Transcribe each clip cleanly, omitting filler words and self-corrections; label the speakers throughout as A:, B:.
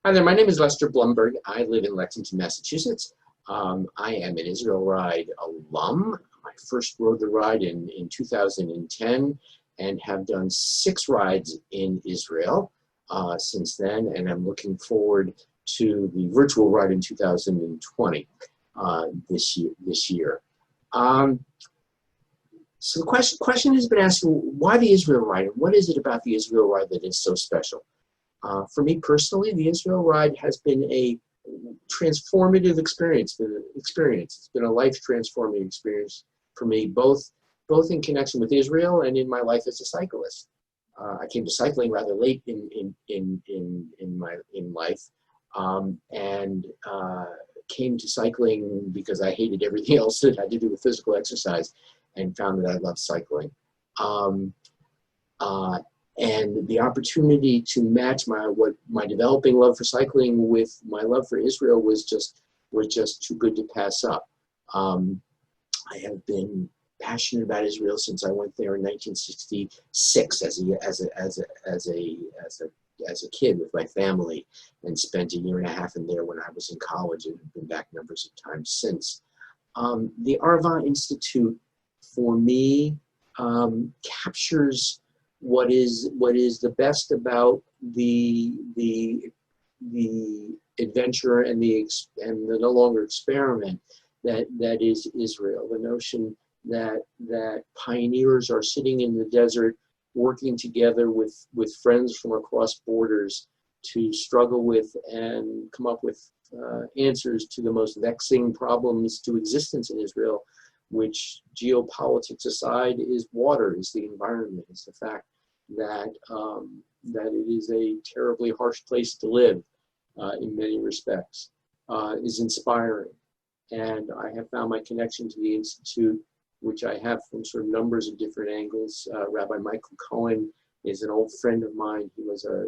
A: Hi there, my name is Lester Blumberg. I live in Lexington, Massachusetts. I am an Israel Ride alum. I first rode the ride in 2010 and have done 6 rides in Israel since then, and I'm looking forward to the virtual ride in 2020 this year. So the question has been asked, why the Israel Ride? What is it about the Israel Ride that is so special? For me personally, the Israel Ride has been a transformative experience. It's been a life-transforming experience for me, both in connection with Israel and in my life as a cyclist. I came to cycling rather late in life, and came to cycling because I hated everything else that had to do with physical exercise, and found that I loved cycling. And the opportunity to match my developing love for cycling with my love for Israel was just too good to pass up. I have been passionate about Israel since I went there in 1966 as a kid with my family, and spent a year and a half in there when I was in college, and have been back numbers of times since. The Arva Institute, for me, captures what is the best about the adventure and the no longer experiment that is Israel. The notion that pioneers are sitting in the desert, working together with friends from across borders to struggle with and come up with answers to the most vexing problems to existence in Israel, which, geopolitics aside, is water, is the environment, is the fact that it is a terribly harsh place to live in many respects, is inspiring. And I have found my connection to the Institute, which I have from sort of numbers of different angles. Rabbi Michael Cohen is an old friend of mine. He was a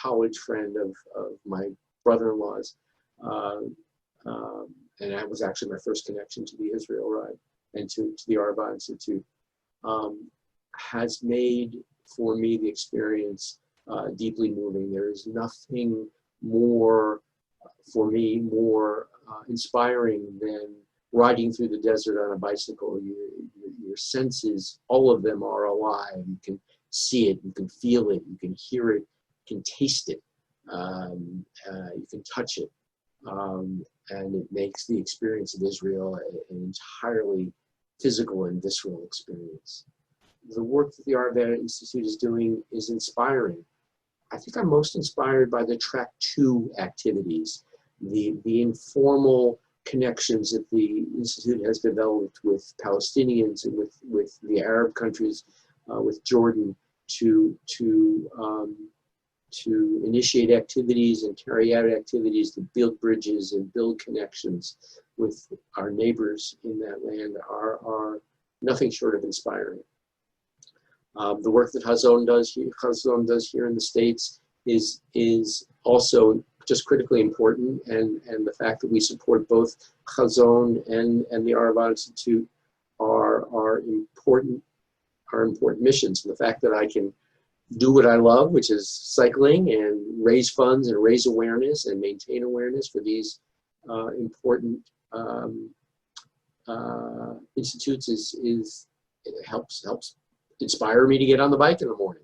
A: college friend of my brother-in-law's. And that was actually my first connection to the Israel Ride and to the Arva Institute. Has made for me the experience deeply moving. There is nothing more, for me, more inspiring than riding through the desert on a bicycle. Your senses, all of them are alive. You can see it, you can feel it, you can hear it, you can taste it, you can touch it. And it makes the experience of Israel an entirely physical and visceral experience. The work that the Arva Institute is doing is inspiring. I think I'm most inspired by the Track 2 activities, the informal connections that the Institute has developed with Palestinians and with the Arab countries, with Jordan, to initiate activities and carry out activities to build bridges and build connections with our neighbors in that land are nothing short of inspiring. The work that Chazon does here in the States is also just critically important, and the fact that we support both Chazon and the Arva Institute are important missions. And the fact that I can do what I love, which is cycling, and raise funds and raise awareness and maintain awareness for these important institutes it helps inspire me to get on the bike in the morning.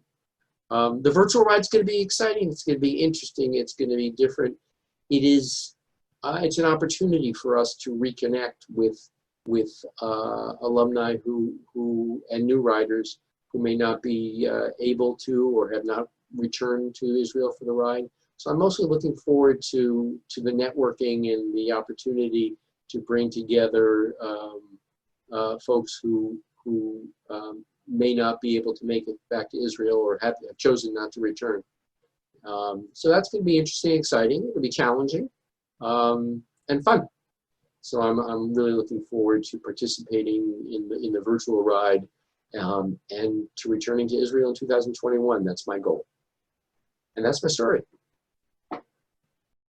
A: The virtual ride's going to be exciting. It's going to be interesting. It's going to be different. It's an opportunity for us to reconnect with alumni and new riders who may not be able to or have not returned to Israel for the ride. So I'm mostly looking forward to the networking and the opportunity to bring together folks who may not be able to make it back to Israel or have chosen not to return. So that's going to be interesting, exciting. It'll be challenging and fun. So I'm really looking forward to participating in the virtual ride and to returning to Israel in 2021. That's my goal. And that's my story.